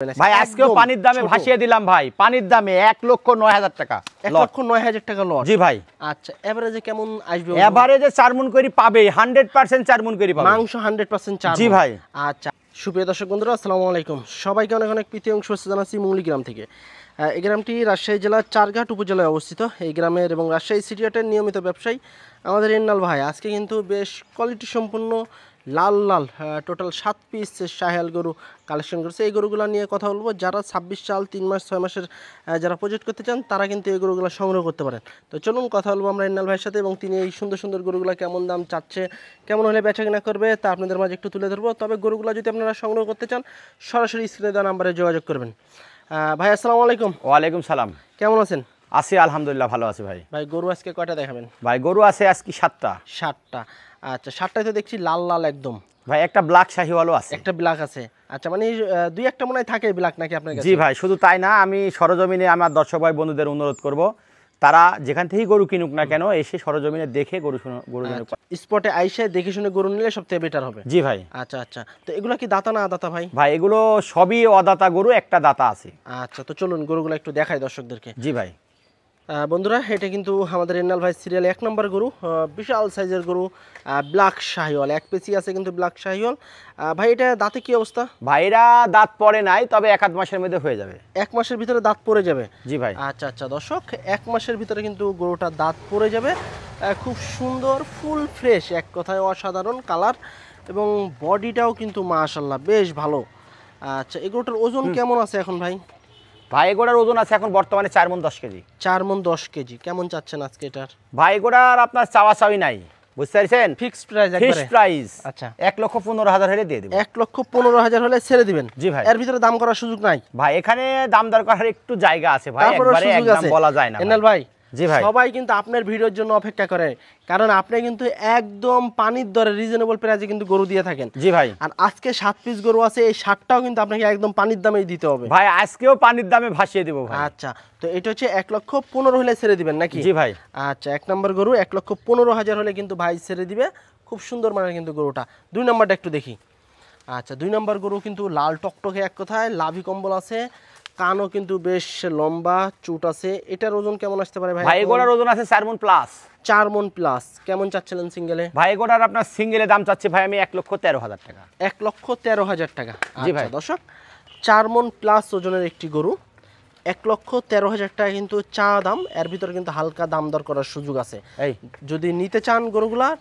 ভাই আজকেও পানির দামে ভাসিয়ে দিলাম ভাই, পানির দামে ১,০৯,০০০ টাকা। ১,০৯,০০০ টাকা লট। জি ভাই। আচ্ছা, এভারেজে কেমন আসবে? এভারেজে ৪ মণ করে পাবে, 100% ৪ মণ করে পাবে মাংস 100% ৪ মণ। জি ভাই। আচ্ছা, সুপ্রিয় দর্শক বন্ধুরা, আসসালামু আলাইকুম। সবাইকে অনেক অনেক প্রীতি এবং শুভেচ্ছা জানাচ্ছি মুঙ্গলি গ্রাম থেকে। এই গ্রামটি রাজশাহী জেলার চারঘাট উপজেলায় অবস্থিত। এই গ্রামের এবং রাজশাহী সিটি হাটের নিয়মিত ব্যবসায়ী আমাদের ইন্নাল ভাই আজকে কিন্তু বেশ কোয়ালিটি সম্পন্ন লাল লাল টোটাল ৭ পিস শাহিওয়াল গরু কালেকশন করেছে। এই গরুগুলো নিয়ে কথা বলবো। যারা ২৬ সাল ৩ মাস ৬ মাসের যারা প্রজেক্ট করতে চান তারা কিন্তু এই গরুগুলো সংগ্রহ করতে পারেন। তো চলুন কথা বলবো আমরা ইন্নাল ভাইয়ের সাথে, এবং তিনি এই সুন্দর সুন্দর গরুগুলো কেমন দাম চাচ্ছে, কেমন হলে বেচা কিনা করবে তা আপনাদের মাঝে একটু তুলে ধরবো। তবে গরুগুলো যদি আপনারা সংগ্রহ করতে চান সরাসরি স্ক্রিনে দেওয়া নাম্বারে যোগাযোগ করবেন। ভাই আসসালামু আলাইকুম। ওয়ালাইকুম সালাম। কেমন আছেন? আছি আলহামদুলিল্লাহ, ভালো আছি ভাই। ভাই গরু আজকে কয়টা দেখাবেন? ভাই গরু আছে আজকে ৭টা। ৭টা। আচ্ছা, ৭টায় তো দেখছি লাল লাল একদম। ভাই একটা ব্ল্যাক শাহিওয়ালও আছে। একটা ব্ল্যাক আছে। আচ্ছা, মানে দুই একটা মনে হয় থাকে ব্ল্যাক নাকি আপনার কাছে? জি ভাই, শুধু তাই না, আমি সরজমিনে আমার দর্শক ভাই বন্ধুদের অনুরোধ করব, তারা যেখান থেকেই গরু কিনুক না কেন এসে সরজমিনে দেখে গরু স্পটে আইসে দেখে শুনে গরু নিলে সবথেকে বেটার হবে। জি ভাই। আচ্ছা আচ্ছা, তো এগুলো কি দাতা না আদাতা ভাই? ভাই এগুলো সবই অদাতা গরু, একটা দাতা আছে। আচ্ছা, তো চলুন গরুগুলো একটু দেখাই দর্শকদেরকে। জি ভাই। বন্ধুরা, এটা কিন্তু আমাদের ইন্নাল ভাই সিরিয়ালে ১ নম্বর গরু, বিশাল সাইজের গরু, ব্ল্যাক শাহিওয়াল, ১ পেসি আছে কিন্তু ব্ল্যাক শাহিওয়াল। ভাই এটা দাঁতে কি অবস্থা? ভাইরা দাঁত পড়ে নাই, তবে ১-১ মাসের মধ্যে হয়ে যাবে। ১ মাসের ভিতরে দাঁত পড়ে যাবে? জি ভাই। আচ্ছা আচ্ছা দর্শক, ১ মাসের ভিতরে কিন্তু গরুটা দাঁত পড়ে যাবে। খুব সুন্দর ফুল ফ্রেশ, এক কথায় অসাধারণ কালার, এবং বডিটাও কিন্তু মাশাআল্লাহ বেশ ভালো। আচ্ছা, এই গরুটার ওজন কেমন আছে এখন ভাই? ভাই গোড়ার ওজন আছে এখন বর্তমানে ৪ মণ ১০ কেজি। ৪ মণ ১০ কেজি। কেমন চাচ্ছেন আজকে এটার? ভাই গোড়ার আপনার চাওয়া চাওয়ি নাই, বুঝতে পারছেন? ফিক্সড প্রাইস একবারে? Fixed price. আচ্ছা, ১,১৫,০০০ হলে দিয়ে দেব। ১,১৫,০০০ হলে ছেড়ে দিবেন? জি ভাই। এর ভিতরে দাম করার সুযোগ নাই? ভাই এখানে দাম দর করার একটু জায়গা আছে ভাই, একবারে একদম বলা যায় না। ইন্নাল ভাই, জি ভাই, সবাই কিন্তু আপনার ভিডিওর জন্য অপেক্ষা করে, কারণ আপনি কিন্তু একদম পানির দরে রিজনেবল প্রাইসে কিন্তু গরু দিয়ে থাকেন। জি ভাই। আর আজকে ৭ পিস গরু আছে, এই ৭টাও কিন্তু আপনাকে একদম পানির দামেই দিতে হবে ভাই। আজকেও পানির দামে ভাসিয়ে দেব ভাই। আচ্ছা, তো এটা হচ্ছে ১,১৫,০০০ হলে ছেড়ে দিবেন নাকি? জি ভাই। আচ্ছা, ১ নম্বর গরু ১,১৫,০০০ হলে কিন্তু ভাই ছেড়ে দিবে। খুব সুন্দর মানের কিন্তু গরুটা। ২ নম্বরটা একটু দেখি। আচ্ছা, ২ নম্বর গরু কিন্তু লাল টকটকে, এক কথায় লাভি কম্বল আছে, কানও কিন্তু বেশ লম্বা, চুট আছে। এটার ওজন কেমন আসতে পারে ভাই? ভাই গোড়ার ওজন আছে ৪ মণ প্লাস। ৪ মণ প্লাস। কেমন চাচ্ছিলেন সিঙ্গেলে? ভাই গোড়ার আপনার সিঙ্গেলে দাম চাচ্ছি ভাই আমি ১,১৩,০০০ টাকা। ১,১৩,০০০ টাকা। জি ভাই। দর্শক, ৪ মণ প্লাস ওজনের একটি গরু, ১,১৩,০০০ টাকা কিন্তু চা দাম। এর ভিতরে কিন্তু হালকা দাম দর করার সুযোগ আছে। এই যদি নিতে চান গরুগুলার,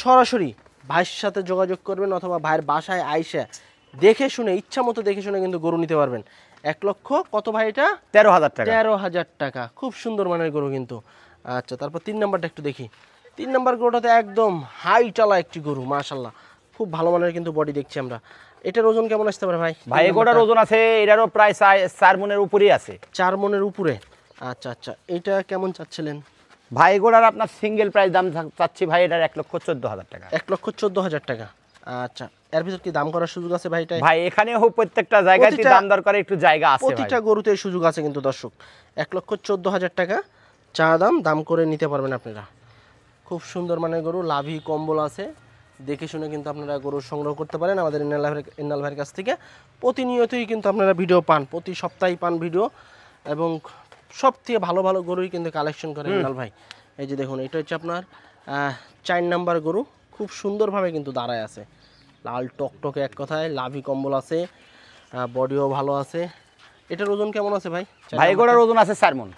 সরাসরি ভাইয়ের সাথে যোগাযোগ করবেন, অথবা ভাইয়ের বাসায় আইসা দেখে শুনে, ইচ্ছা মতো দেখে শুনে কিন্তু গরু নিতে পারবেন। ১,০০,০০০ কত ভাই এটা? ১৩,০০০ টাকা। ১৩,০০০ টাকা। খুব সুন্দর মানের গরু কিন্তু। আচ্ছা, তারপর ৩ নাম্বারটা একটু দেখি। ৩ নাম্বার গরুটাতে একদম হাইটালা একটি গরু, মাশাআল্লাহ খুব ভালো মানের কিন্তু বডি দেখছি আমরা। এটার ওজন কেমন আসতে পারে ভাই? ভাই গোড়ার ওজন আছে এটারও প্রায় ৪ মণের উপরেই আছে। ৪ মণের উপরে। আচ্ছা আচ্ছা, এটা কেমন চাচ্ছিলেন? ভাই গোড়ার আপনার সিঙ্গেল প্রাইস দাম চাচ্ছি ভাই এটার ১,১৪,০০০ টাকা। ১,১৪,০০০ টাকা। আচ্ছা, এর ভিতর কি দাম করার সুযোগ আছে ভাই? ভাই এখানেও প্রত্যেকটা জায়গায় দাম দর করে একটু জায়গা আছে, প্রতিটা গরুতে সুযোগ আছে কিন্তু দর্শক। ১,১৪,০০০ টাকা চা দাম, দাম করে নিতে পারবেন আপনারা। খুব সুন্দর মানের গরু, লাভি কম্বল আছে, দেখে শুনে কিন্তু আপনারা গরু সংগ্রহ করতে পারেন আমাদের ইন্নাল ভাইয়ের কাছ থেকে। প্রতিনিয়তই কিন্তু আপনারা ভিডিও পান, প্রতি সপ্তাহে পান ভিডিও, এবং সব থেকে ভালো ভালো গরুই কিন্তু কালেকশন করেন ইন্নাল ভাই। এই যে দেখুন, এটা হচ্ছে আপনার ৪ নাম্বার গরু, খুব সুন্দরভাবে কিন্তু দাঁড়ায় আছে, লাল টকটকে, এক কথায় লাভি কম্বল আছে, বডিও ভালো আছে। এটার ওজন কেমন আছে ভাই? ভাই গোড়ার ওজন আছে ৪ মণ।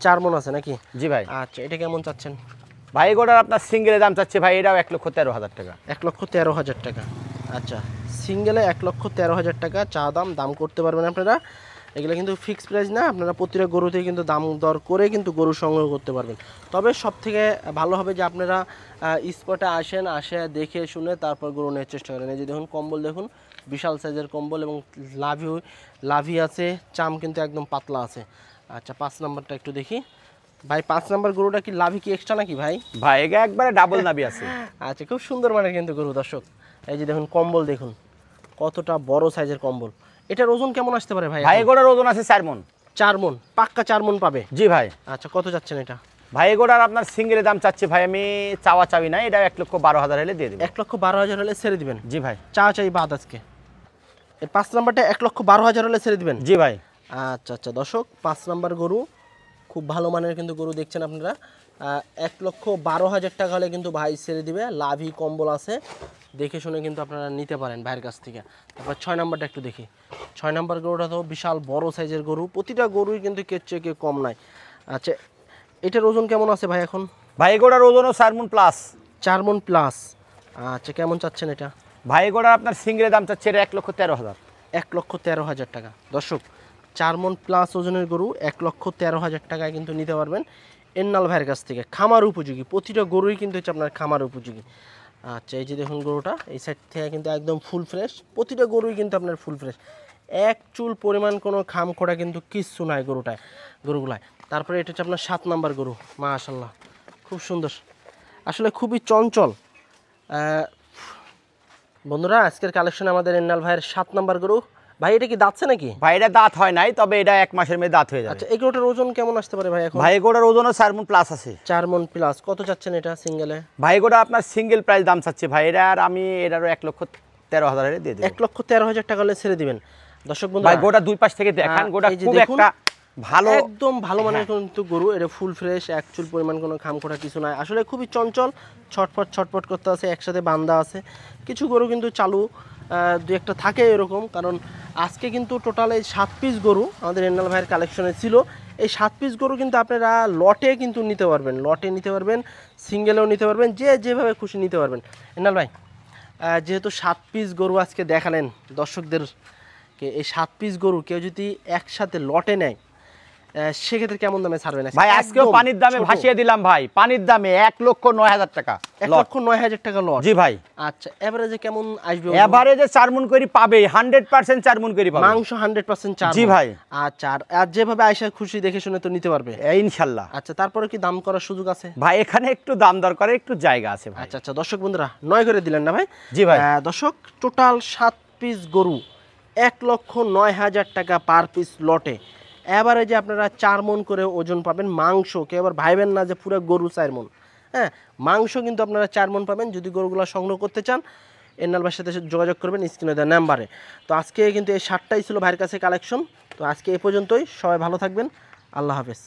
৪ মণ আছে নাকি? জি ভাই। আচ্ছা, এটা কেমন চাচ্ছেন? ভাই গোড়ার আপনার সিঙ্গেলে দাম চাচ্ছে ভাই এটাও ১,১৩,০০০ টাকা। ১,১৩,০০০ টাকা। আচ্ছা, সিঙ্গেলে ১,১৩,০০০ টাকা চা দাম, দাম করতে পারবেন আপনারা। এগুলো কিন্তু ফিক্সড প্রাইস না, আপনারা প্রতিটা গরুতে কিন্তু দাম দর করে কিন্তু গরু সংগ্রহ করতে পারবেন। তবে সব থেকে ভালো হবে যে আপনারা স্পটে আসেন, আসে দেখে শুনে তারপর গরু নেওয়ার চেষ্টা করেন। এই যে দেখুন কম্বল, দেখুন বিশাল সাইজের কম্বল, এবং লাভি আছে, চাম কিন্তু একদম পাতলা আছে। আচ্ছা, ৫ নাম্বারটা একটু দেখি ভাই। ৫ নাম্বার গরুটা কি লাভি কি এক্সট্রা নাকি ভাই? ভাই এটা একবারে ডাবল নাভি আছে। আচ্ছা, খুব সুন্দর মানের কিন্তু গরু দর্শক। এই যে দেখুন কম্বল, দেখুন কতটা বড় সাইজের কম্বল। এটার ওজন কেমন আসতে পারে ভাই? ভাই গোড়ার ওজন আছে ৪ মণ। ৪ মণ, পাক্কা 4 মণ পাবে? জি ভাই। আচ্ছা, কত যাচ্ছেন এটা? ভাই গোড়ার আপনার সিঙ্গেলের দাম চাচ্ছি ভাই আমি চাওয়া চাওয়ি না, এটা ১,১২,০০০ হলে দিয়ে দেব। ১,১২,০০০ হলে ছেড়ে দিবেন? জি ভাই। চা চাই বাদ আজকে? এর 5 নাম্বারটা 1,12,000 হলে ছেড়ে দিবেন। জি ভাই। আচ্ছা আচ্ছা দর্শক, 5 নাম্বার গরু খুব ভালো মানের কিন্তু গরু দেখছেন আপনারা। 1,12,000 টাকা হলে কিন্তু ভাই ছেড়ে দিবে। লাভি কম্বল আছে, দেখে শুনে কিন্তু আপনারা নিতে পারেন ভাইয়ের কাছ থেকে। তারপর 6 নাম্বারটা একটু দেখি। 6 নাম্বার গরুটা তো বিশাল বড় সাইজের গরু, প্রতিটা গরুই কিন্তু কের চেয়ে কেউ কম নাই। আচ্ছা, এটার ওজন কেমন আছে ভাই এখন? ভাই এগোড়ার ওজনও 4 মণ প্লাস। 4 মণ প্লাস। আচ্ছা, কেমন চাচ্ছেন এটা? ভাই এগোড়ার আপনার সিঙ্গেলের দাম চাচ্ছে 1,13,000। 1,13,000 টাকা। দর্শক, 4 মণ প্লাস ওজনের গরু 1,13,000 টাকায় কিন্তু নিতে পারবেন এন্নাল ভাইয়ের কাছ থেকে। খামার উপযোগী, প্রতিটা গরুই কিন্তু হচ্ছে আপনার খামার উপযোগী। আচ্ছা, এই যে দেখুন গরুটা, এই সাইড থেকে কিন্তু একদম ফুল ফ্রেশ, প্রতিটা গরুই কিন্তু আপনার ফুল ফ্রেশ, এক চুল পরিমাণ কোনো খাম খোড়া কিন্তু কিচ্ছু নাই গরুগুলায়। তারপরে এটা হচ্ছে আপনার 7 নাম্বার গরু। মাশাআল্লাহ, খুব সুন্দর, আসলে খুবই চঞ্চল। বন্ধুরা, আজকের কালেকশন আমাদের এন্নাল ভাইয়ের 7 নাম্বার গরু। ভাই এটা কি দাঁতছে নাকি? ভাই এটা দাঁত হয় নাই, তবে এটা 1 মাসের মধ্যে দাঁত হয়ে যাবে। আচ্ছা, এই গরুটার ওজন কেমন আসতে পারে ভাই এখন? ভাই এগোড়ার ওজনও 4 মণ প্লাস আছে। 4 মণ প্লাস। কত চাচ্ছেন এটা সিঙ্গেলে? ভাই এগোড়া আপনার সিঙ্গেল প্রাইস দাম চাচ্ছে ভাই, এটা আর আমি এটারও 1,13,000 দিয়ে দেব। 1,13,000 টাকা হলে ছেড়ে দিবেন। দর্শক বন্ধু, ভাই গোটা দুই পাশ থেকে দেখান, গোটা এই যে খুব দেখুন, একটা ভালো, একদম ভালো মানের কিন্তু গরু। এটা ফুল ফ্রেশ, এক চুল পরিমাণ কোনো খামখোটা কিছু নাই। আসলে খুবই চঞ্চল, ছটফট করতে আছে, একসাথে বান্ধা আছে। কিছু গরু কিন্তু চালু দু একটা থাকে এরকম, কারণ আজকে কিন্তু টোটাল এই 7 পিস গরু আমাদের এন্নাল ভাইয়ের কালেকশনে ছিল। এই 7 পিস গরু কিন্তু আপনারা লটে কিন্তু নিতে পারবেন, লটে নিতে পারবেন, সিঙ্গেলেও নিতে পারবেন, যে যেভাবে খুশি নিতে পারবেন। এন্নাল ভাই, যেহেতু 7 পিস গরু আজকে দেখালেন দর্শকদেরকে, এই 7 পিস গরু কেউ যদি একসাথে লটে নেয় সেক্ষেত্রে কেমন দামে ছাড়বেন? ভাই আজকেও পানির দামে ভাসিয়ে দিলাম ভাই, পানির দামে 1,09,000 টাকা। 1,09,000 টাকা লট। জি ভাই। আচ্ছা, এভারেজে কেমন আসবে? এভারেজে 4 মণ করে পাবে, 100% 4 মণ করে পাবে মাংস 100% 4। জি ভাই। আচ্ছা, আর যেভাবে আয়সা খুশি দেখে শুনে তো নিতে পারবে ইনশাআল্লাহ। আচ্ছা, তারপরে কি দাম করার সুযোগ আছে? ভাই এখানে একটু দাম দর করে একটু জায়গা আছে ভাই। আচ্ছা আচ্ছা দর্শক বন্ধুরা, 9 করে দিলেন না ভাই? জি ভাই। দর্শক, টোটাল 7 পিস গরু 1,09,000 টাকা পার পিস লটে। এভারেজে আপনারা 4 মণ করে ওজন পাবেন মাংস। কেউ আবার ভাইবেন না যে পুরো গরু 4 মণ। হ্যাঁ, মাংস কিন্তু আপনারা 4 মণ পাবেন। যদি গরুগুলো সংগ্রহ করতে চান এন্নাল ভাইয়ের সাথে যোগাযোগ করবেন স্ক্রিনে দেওয়া নাম্বারে। তো আজকে কিন্তু এই 7টাই ছিল ভাইয়ের কাছে কালেকশন। তো আজকে এ পর্যন্তই, সবাই ভালো থাকবেন, আল্লাহ হাফেজ।